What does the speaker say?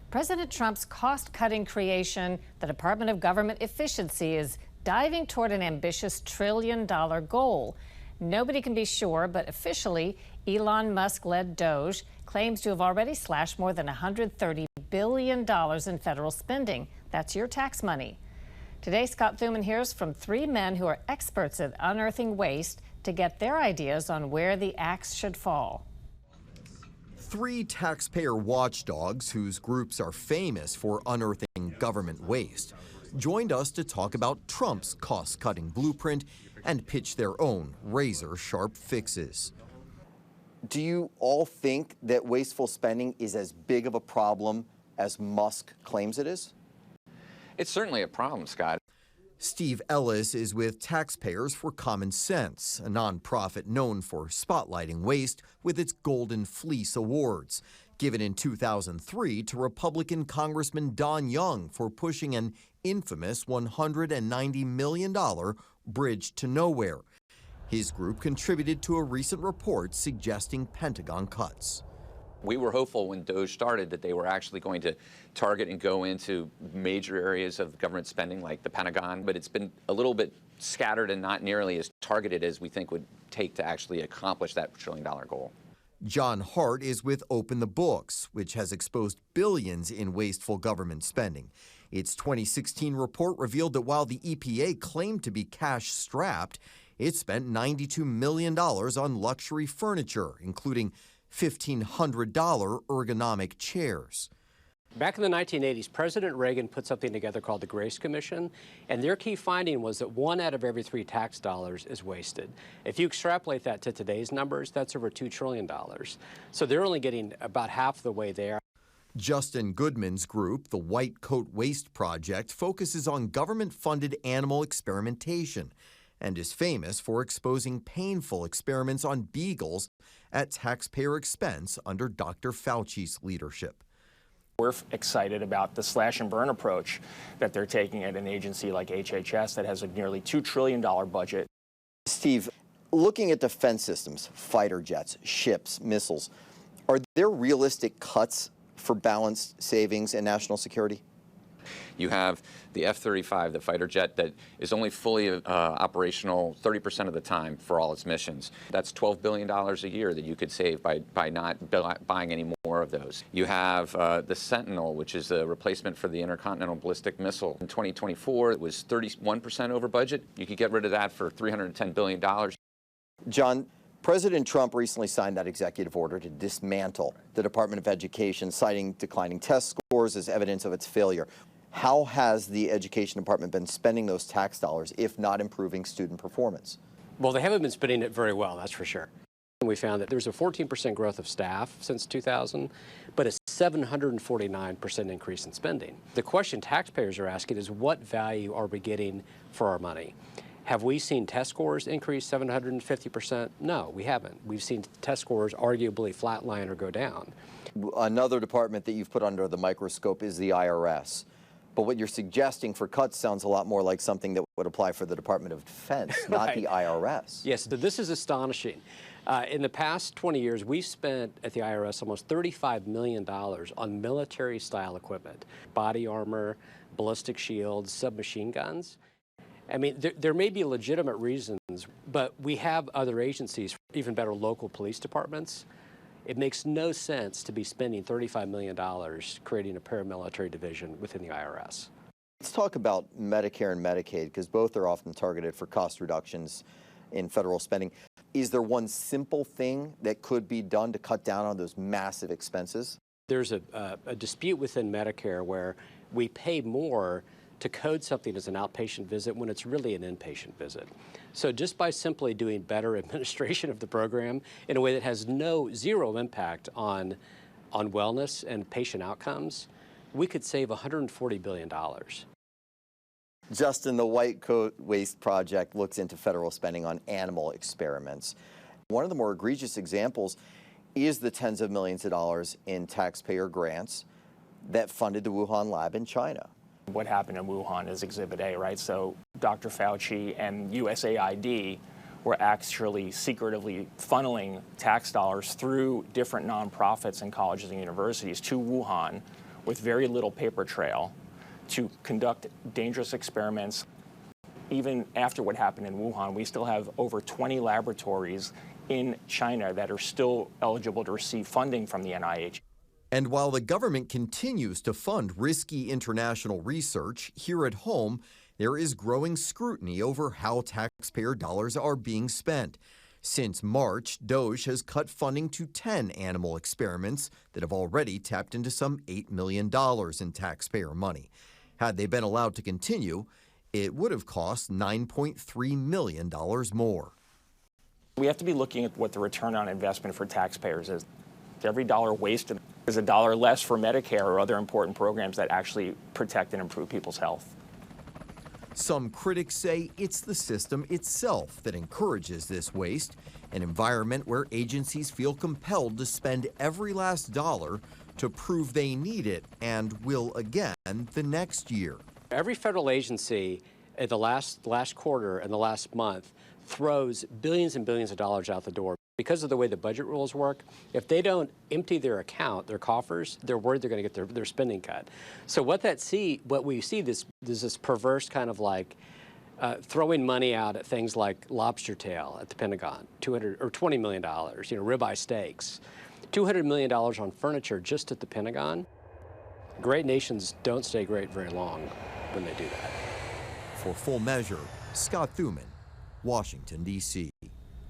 President Trump's cost-cutting creation, the Department of Government Efficiency, is diving toward an ambitious $1 trillion goal. Nobody can be sure, but officially, Elon Musk-led DOGE claims to have already slashed more than $130 billion in federal spending. That's your tax money. Today, Scott Thuman hears from three men who are experts at unearthing waste to get their ideas on where the axe should fall. Three taxpayer watchdogs, whose groups are famous for unearthing government waste, joined us to talk about Trump's cost-cutting blueprint and pitch their own razor-sharp fixes. Do you all think that wasteful spending is as big of a problem as Musk claims it is? It's certainly a problem, Scott. Steve Ellis is with Taxpayers for Common Sense, a nonprofit known for spotlighting waste with its Golden Fleece Awards, given in 2003 to Republican Congressman Don Young for pushing an infamous $190 million bridge to nowhere. His group contributed to a recent report suggesting Pentagon cuts. We were hopeful when DOGE started that they were actually going to target and go into major areas of government spending like the Pentagon, but it's been a little bit scattered and not nearly as targeted as we think would take to actually accomplish that $1 trillion goal. John Hart is with Open the Books, which has exposed billions in wasteful government spending. Its 2016 report revealed that while the EPA claimed to be cash-strapped, it spent $92 million on luxury furniture, including $1,500 ergonomic chairs. Back in the 1980s, President Reagan put something together called the Grace Commission, and their key finding was that 1 out of every 3 tax dollars is wasted. If you extrapolate that to today's numbers, that's over $2 trillion. So they're only getting about half the way there. Justin Goodman's group, the White Coat Waste Project, focuses on government-funded animal experimentation and is famous for exposing painful experiments on beagles at taxpayer expense under Dr. Fauci's leadership. We're excited about the slash and burn approach that they're taking at an agency like HHS that has a nearly $2 trillion budget. Steve, looking at defense systems, fighter jets, ships, missiles, are there realistic cuts for balanced savings and national security? You have the F-35, the fighter jet that is only fully operational 30% of the time for all its missions. That's $12 billion a year that you could save by not buying any more of those. You have the Sentinel, which is the replacement for the intercontinental ballistic missile. In 2024, it was 31% over budget. You could get rid of that for $310 billion. John, President Trump recently signed that executive order to dismantle the Department of Education, citing declining test scores as evidence of its failure. How has the Education Department been spending those tax dollars, if not improving student performance? Well, they haven't been spending it very well, that's for sure. We found that there's a 14% growth of staff since 2000, but a 749% increase in spending. The question taxpayers are asking is, what value are we getting for our money? Have we seen test scores increase 750%? No, we haven't. We've seen test scores arguably flatline or go down. Another department that you've put under the microscope is the IRS. But what you're suggesting for cuts sounds a lot more like something that would apply for the Department of Defense, not the IRS. Yes, this is astonishing. In the past 20 years, we've spent at the IRS almost $35 million on military-style equipment, body armor, ballistic shields, submachine guns. I mean, there may be legitimate reasons, but we have other agencies, even better local police departments. It makes no sense to be spending $35 million creating a paramilitary division within the IRS. Let's talk about Medicare and Medicaid, because both are often targeted for cost reductions in federal spending. Is there one simple thing that could be done to cut down on those massive expenses? There's a dispute within Medicare where we pay more to code something as an outpatient visit when it's really an inpatient visit. So just by simply doing better administration of the program in a way that has zero impact on wellness and patient outcomes, we could save $140 billion. Justin, the White Coat Waste Project looks into federal spending on animal experiments. One of the more egregious examples is the tens of millions of dollars in taxpayer grants that funded the Wuhan lab in China. What happened in Wuhan is Exhibit A, right? So Dr. Fauci and USAID were actually secretively funneling tax dollars through different nonprofits and colleges and universities to Wuhan, with very little paper trail to conduct dangerous experiments. Even after what happened in Wuhan, we still have over 20 laboratories in China that are still eligible to receive funding from the NIH. And while the government continues to fund risky international research, here at home, there is growing scrutiny over how taxpayer dollars are being spent. Since March, DOGE has cut funding to 10 animal experiments that have already tapped into some $8 million in taxpayer money. Had they been allowed to continue, it would have cost $9.3 million more. We have to be looking at what the return on investment for taxpayers is. Every dollar wasted is a dollar less for Medicare or other important programs that actually protect and improve people's health. Some critics say it's the system itself that encourages this waste, an environment where agencies feel compelled to spend every last dollar to prove they need it and will again the next year. Every federal agency at the last quarter and the last month throws billions and billions of dollars out the door. Because of the way the budget rules work, if they don't empty their account, their coffers, they're worried they're going to get their spending cut. So what we see is this perverse kind of like throwing money out at things like lobster tail at the Pentagon, $20 million, ribeye steaks, $200 million on furniture just at the Pentagon. Great nations don't stay great very long when they do that. For Full Measure, Scott Thuman, Washington, D.C.